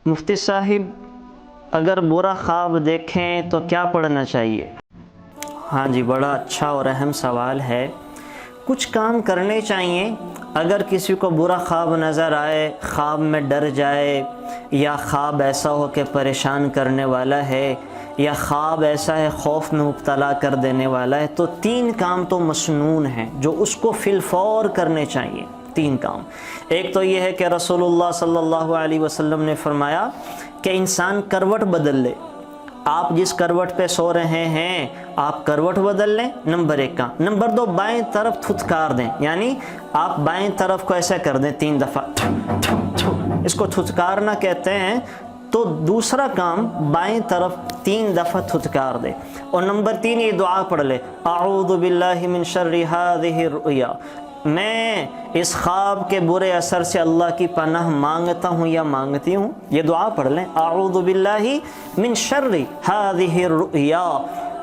مفتی صاحب اگر برا خواب دیکھیں تو کیا پڑھنا چاہیے؟ ہاں جی، بڑا اچھا اور اہم سوال ہے۔ کچھ کام کرنے چاہیے۔ اگر کسی کو برا خواب نظر آئے، خواب میں ڈر جائے، یا خواب ایسا ہو کہ پریشان کرنے والا ہے، یا خواب ایسا ہے خوف میں مبتلا کر دینے والا ہے، تو 3 کام تو مسنون ہیں جو اس کو فی الفور کرنے چاہیے۔ 3 کام۔ ایک تو یہ ہے کہ رسول اللہ صلی اللہ علیہ وسلم نے فرمایا کہ انسان کروٹ بدل لے۔ آپ جس کروٹ پہ سو رہے ہیں آپ کروٹ بدل لیں، نمبر 1 کا۔ نمبر 2، بائیں طرف تھتکار دیں، یعنی آپ بائیں طرف کو ایسا کر دیں 3 دفعہ، اس کو تھتکارنا کہتے ہیں۔ تو دوسرا کام، بائیں طرف 3 دفعہ تھتکار دے۔ اور نمبر 3، یہ دعا پڑھ لے، اعوذ باللہ من شر هذه الرؤیا، میں اس خواب کے برے اثر سے اللہ کی پناہ مانگتا ہوں یا مانگتی ہوں۔ یہ دعا پڑھ لیں، اعوذ باللہ من شر هذه الرؤیا،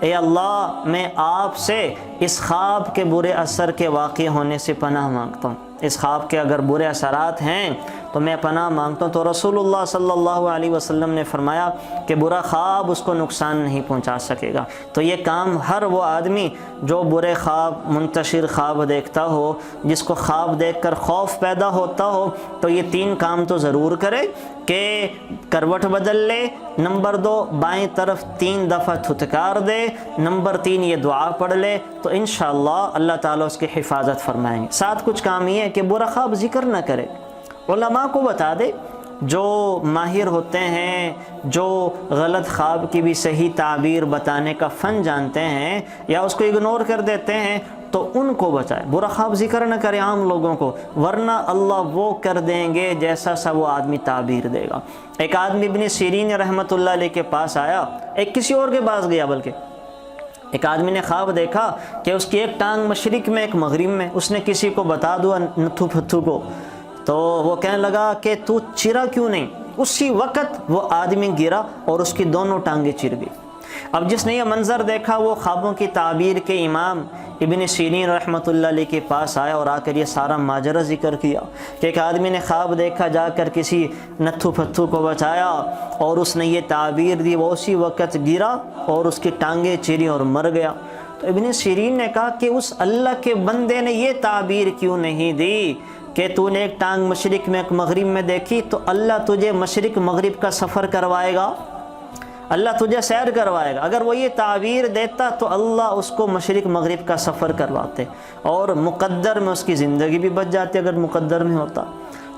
اے اللہ میں آپ سے اس خواب کے برے اثر کے واقع ہونے سے پناہ مانگتا ہوں۔ اس خواب کے اگر برے اثرات ہیں تو میں پناہ مانگتا ہوں۔ تو رسول اللہ صلی اللہ علیہ وسلم نے فرمایا کہ برا خواب اس کو نقصان نہیں پہنچا سکے گا۔ تو یہ کام ہر وہ آدمی جو برے خواب، منتشر خواب دیکھتا ہو، جس کو خواب دیکھ کر خوف پیدا ہوتا ہو، تو یہ 3 کام تو ضرور کرے کہ کروٹ بدل لے، نمبر 2 بائیں طرف 3 دفعہ تھتکار دے، نمبر 3 یہ دعا پڑھ لے، تو انشاءاللہ اللہ تعالیٰ اس کی حفاظت فرمائیں گے۔ ساتھ کچھ کام یہ ہے کہ برا خواب ذکر نہ کرے، علماء کو بتا دے، جو ماہر ہوتے ہیں، جو غلط خواب کی بھی صحیح تعبیر بتانے کا فن جانتے ہیں یا اس کو اگنور کر دیتے ہیں، تو ان کو بچائے۔ برا خواب ذکر نہ کرے عام لوگوں کو، ورنہ اللہ وہ کر دیں گے جیسا سا وہ آدمی تعبیر دے گا۔ ایک آدمی ابن سیرین رحمۃ اللہ علیہ کے پاس آیا، ایک کسی اور کے پاس گیا، بلکہ ایک آدمی نے خواب دیکھا کہ اس کی ایک ٹانگ مشرق میں، ایک مغرب میں۔ اس نے کسی کو بتا دیا، نتھو پھتھو کو، تو وہ کہنے لگا کہ تو چرا کیوں نہیں؟ اسی وقت وہ آدمی گرا اور اس کی دونوں ٹانگیں چر گئی۔ اب جس نے یہ منظر دیکھا وہ خوابوں کی تعبیر کے امام ابن سیرین رحمۃ اللہ علیہ کے پاس آیا اور آ کر یہ سارا ماجرا ذکر کیا کہ ایک آدمی نے خواب دیکھا، جا کر کسی نتھو پھتھو کو بچایا اور اس نے یہ تعبیر دی، وہ اسی وقت گرا اور اس کی ٹانگیں چری اور مر گیا۔ تو ابن سیرین نے کہا کہ اس اللہ کے بندے نے یہ تعبیر کیوں نہیں دی کہ تو نے ایک ٹانگ مشرق میں ایک مغرب میں دیکھی، تو اللہ تجھے مشرق مغرب کا سفر کروائے گا، اللہ تجھے سیر کروائے گا۔ اگر وہ یہ تعبیر دیتا تو اللہ اس کو مشرق مغرب کا سفر کرواتے اور مقدر میں اس کی زندگی بھی بچ جاتی اگر مقدر میں ہوتا۔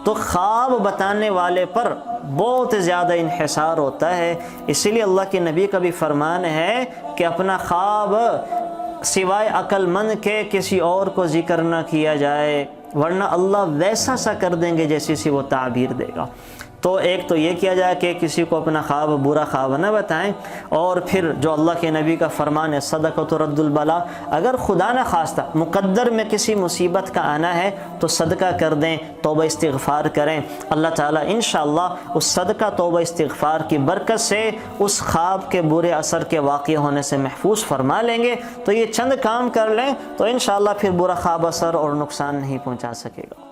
تو خواب بتانے والے پر بہت زیادہ انحصار ہوتا ہے، اسی لیے اللہ کے نبی کا بھی فرمان ہے کہ اپنا خواب سوائے عقل مند کے کسی اور کو ذکر نہ کیا جائے، ورنہ اللہ ویسا سا کر دیں گے جیسی سی وہ تعبیر دے گا۔ تو ایک تو یہ کیا جائے کہ کسی کو اپنا خواب برا خواب نہ بتائیں، اور پھر جو اللہ کے نبی کا فرمان ہے صدقۃ رد البلا، اگر خدا نہ خواستہ مقدر میں کسی مصیبت کا آنا ہے تو صدقہ کر دیں، توبہ استغفار کریں، اللہ تعالیٰ انشاءاللہ اس صدقہ توبہ استغفار کی برکت سے اس خواب کے برے اثر کے واقع ہونے سے محفوظ فرما لیں گے۔ تو یہ چند کام کر لیں تو انشاءاللہ پھر برا خواب اثر اور نقصان نہیں پہنچا سکے گا۔